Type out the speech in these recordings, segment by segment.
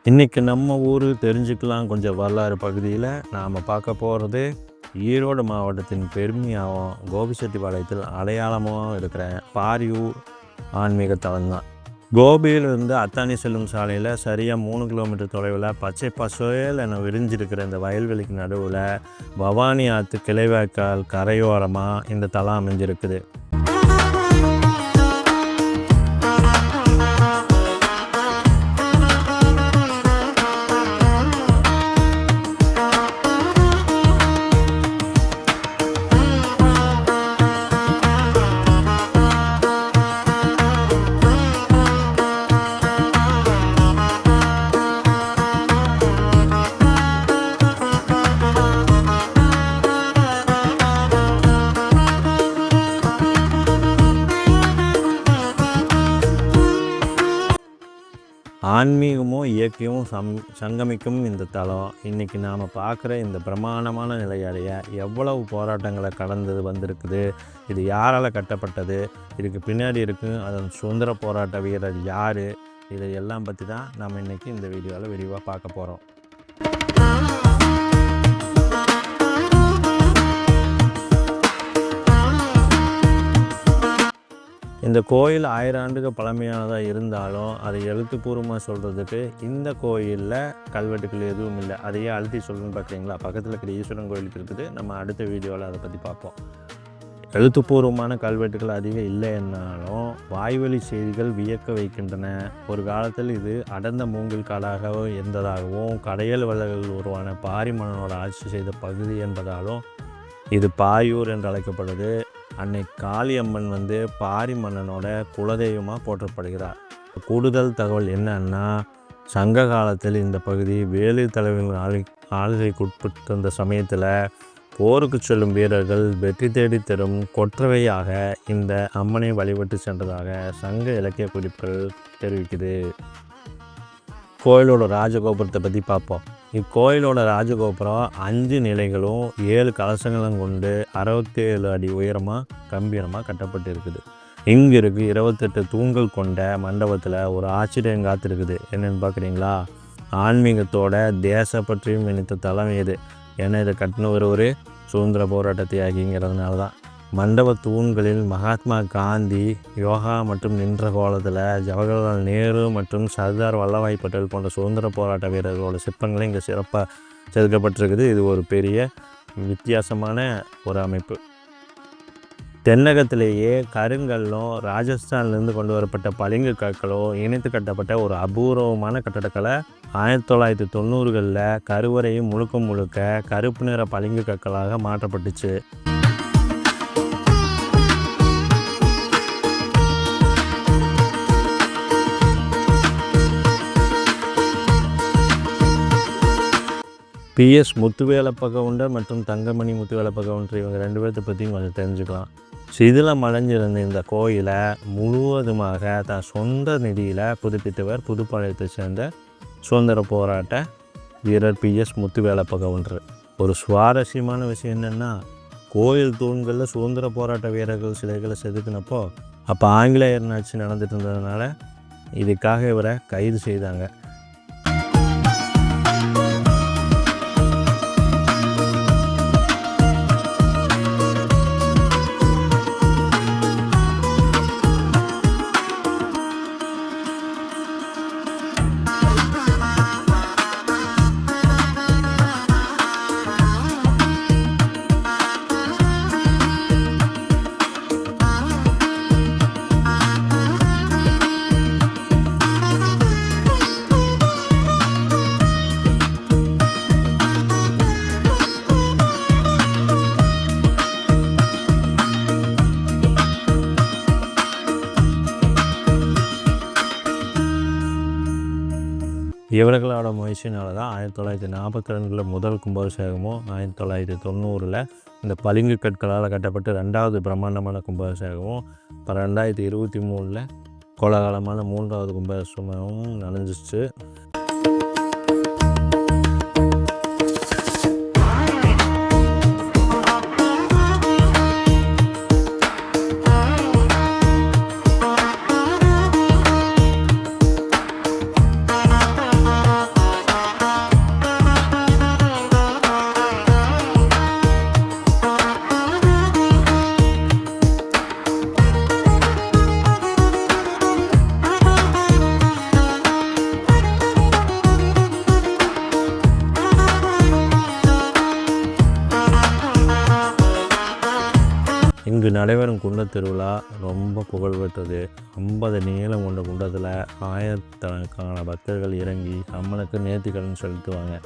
இன்றைக்கி நம்ம ஊர் தெரிஞ்சுக்கலாம் கொஞ்சம் வரலாறு பகுதியில் நாம் பார்க்க போகிறது ஈரோடு மாவட்டத்தின் பெருமையாகவும் கோபிச்செட்டிப்பாளையத்தில் அடையாளமாகவும் இருக்கிற பாரியூர் ஆன்மீக தலம் தான். கோபியிலிருந்து அத்தானி செல்லும் சாலையில் சரியாக 3 கிலோமீட்டர் தொலைவில் பச்சை பசேல் என விரிஞ்சிருக்கிற இந்த வயல்வெளிக்கு நடுவில் பவானி ஆற்று கிளைவாய்க்கால் கரையோரமாக இந்த தலம் அமைஞ்சிருக்குது. ஆன்மீகமும் இயற்கையும் சங்கமிக்கும் இந்த தலம் இன்றைக்கி நாம் பார்க்குற இந்த பிரமாண்டமான நிலையடைய எவ்வளவு போராட்டங்களை கடந்து வந்திருக்குது. இது யாரால் கட்டப்பட்டது, இதுக்கு பின்னாடி இருக்கும் அதன் சுதந்திர போராட்ட வீரர் யார், இதையெல்லாம் பற்றி தான் நம்ம இன்றைக்கி இந்த வீடியோவில் விரிவாக பார்க்க போகிறோம். இந்த கோயில் 1000 ஆண்டுகள் பழமையானதாக இருந்தாலும் அதை எழுத்துப்பூர்வமாக சொல்கிறதுக்கு இந்த கோயிலில் கல்வெட்டுகள் எதுவும் இல்லை. அதையே அழுத்தி சொல்லணும்னு பார்க்குறீங்களா? பக்கத்தில் இருக்கிற ஈஸ்வரன் கோயிலுக்கு இருக்குது. நம்ம அடுத்த வீடியோவில் அதை பற்றி பார்ப்போம். எழுத்துப்பூர்வமான கல்வெட்டுகள் அதிகம் இல்லைன்னாலும் வாய்வழி செய்திகள் வியக்க வைக்கின்றன. ஒரு காலத்தில் இது அடர்ந்த மூங்கில் காடாக இருந்ததாகவும் கடையல் வள்ளல்கள் உருவான பாரி மன்னனோட ஆட்சி செய்த பகுதி என்பதாலும் இது பாரியூர் என்று அழைக்கப்படுது. அன்னை காளியம்மன் பாரி மன்னனோட குலதெய்வமாக போற்றப்படுகிறார். கூடுதல் தகவல் என்னன்னா, சங்க காலத்தில் இந்த பகுதி வேலூர் தலைவர்கள் ஆளுகைக்குட்பட்டிருந்த சமயத்தில் போருக்கு செல்லும் வீரர்கள் வெற்றி தேடி தரும் கொற்றவையாக இந்த அம்மனை வழிபட்டு சென்றதாக சங்க இலக்கிய குறிப்புகள் தெரிவிக்குது. கோயிலோட ராஜகோபுரத்தை பற்றி பார்ப்போம். இக்கோயிலோட ராஜகோபுரம் 5 நிலைகளும் 7 கலசங்களும் கொண்டு 67 அடி உயரமாக கம்பீரமாக கட்டப்பட்டு இருக்குது. இங்கே இருக்கு 28 தூண்கள் கொண்ட மண்டபத்தில் ஒரு ஆச்சரியம் காத்திருக்குது. என்னென்னு பார்க்குறீங்களா? ஆன்மீகத்தோட தேசப்பற்றியும் நினைத்த தலம் இது. ஏன்னா இதை கட்டினவர் ஒரு சுதந்திர போராட்ட தியாகிங்கிறதுனால தான். மண்டப தூண்களில் மகாத்மா காந்தி யோகா மற்றும் நின்ற கோலத்தில் ஜவஹர்லால் நேரு மற்றும் சர்தார் வல்லபாய் பட்டேல் போன்ற சுதந்திர போராட்ட வீரர்களோட சிற்பங்களும் இங்கே சிறப்பாக செதுக்கப்பட்டிருக்குது. இது ஒரு பெரிய வித்தியாசமான ஒரு அமைப்பு. தென்னகத்திலேயே கருங்கல்லும் ராஜஸ்தான்லேருந்து கொண்டு வரப்பட்ட பளிங்கு கற்களும் இணைத்து கட்டப்பட்ட ஒரு அபூர்வமான கட்டடக்கலை 1990களில் கருவறையும் முழுக்க கருப்பு நிற பளிங்கு கற்களாக மாற்றப்பட்டுச்சு. PS முத்துவேலப்ப கவுண்டர் மற்றும் தங்கமணி முத்துவேலப்ப கவுண்டர் இவங்க 2 பேர்த்த பற்றியும் கொஞ்சம் தெரிஞ்சுக்கலாம். சிதிலம் அடைஞ்சிருந்த இந்த கோயிலை முழுவதுமாக தன் சொந்த நிதியில் புதுப்பித்தவர் புதுப்பாளையத்தை சேர்ந்த சுதந்திர போராட்ட வீரர் PS முத்துவேலப்ப கவுண்டர். ஒரு சுவாரஸ்யமான விஷயம் என்னென்னா, கோயில் தூண்களில் சுதந்திர போராட்ட வீரர்கள் சிலைகளை செதுக்கினப்போ அப்போ ஆங்கிலேயர் ஆட்சி நடந்துட்டு இருந்ததுனால இதுக்காக இவரை கைது செய்தாங்க. இவர்களோட முயற்சினால தான் 1942 முதல் கும்பாபிஷேகமும் 1990 இந்த பளிங்கு கற்களால் கட்டப்பட்டு 2வது பிரம்மாண்டமான கும்பாபிஷேகமும் 2023 கோலாகலமான 3வது கும்பாபிஷேகமும் நடந்துச்சு. இங்கு நடைபெறும் குண்ட திருவிழா ரொம்ப புகழ்பெற்றது. 50 நீளம் கொண்ட குண்டத்தில் ஆயிரக்கணக்கான பக்தர்கள் இறங்கி அம்மனுக்கு நேர்த்திக்கடன் செலுத்துவாங்க.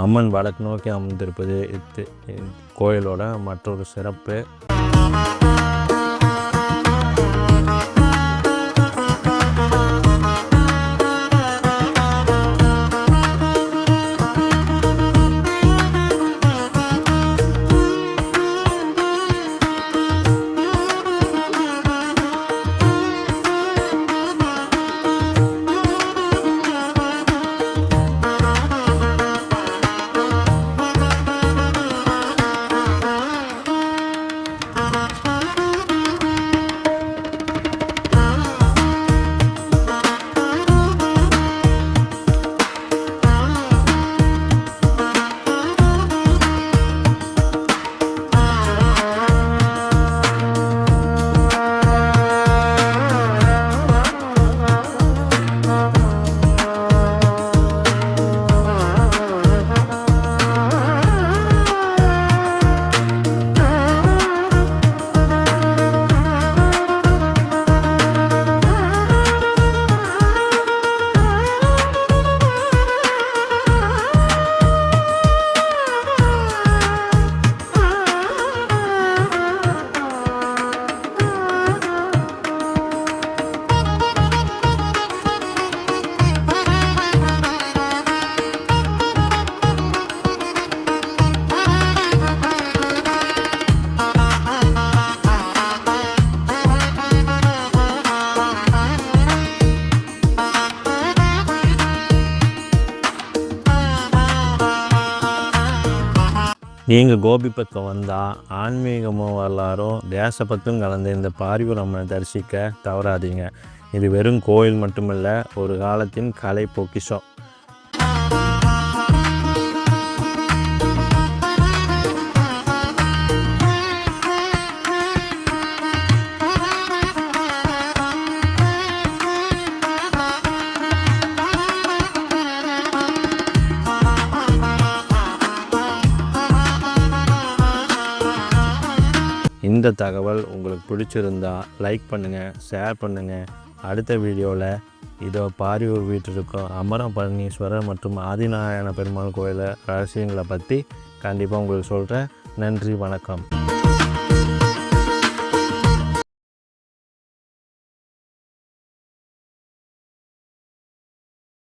அம்மன் வடக்கு நோக்கி அமர்ந்திருப்பது கோயிலோட மற்றொரு சிறப்பு. நீங்கள் கோபி பக்கம் வந்தால் ஆன்மீகமும் வரலாறும் தேசப்பற்றும் கலந்த இந்த பாரியூர் அம்மனை தரிசிக்க தவறாதீங்க. இது வெறும் கோயில் மட்டுமல்ல, ஒரு காலத்தின் கலை பொக்கிஷம். இந்த தகவல் உங்களுக்கு பிடிச்சிருந்தா லைக் பண்ணுங்கள், ஷேர் பண்ணுங்கள். அடுத்த வீடியோவில் இதோ பாரியூர் வீட்டில் இருக்கும் அமரம் பழனீஸ்வரர் மற்றும் ஆதிநாராயண பெருமாள் கோயிலை ரகசியங்களை பற்றி கண்டிப்பாக உங்களுக்கு சொல்கிறேன். நன்றி, வணக்கம்.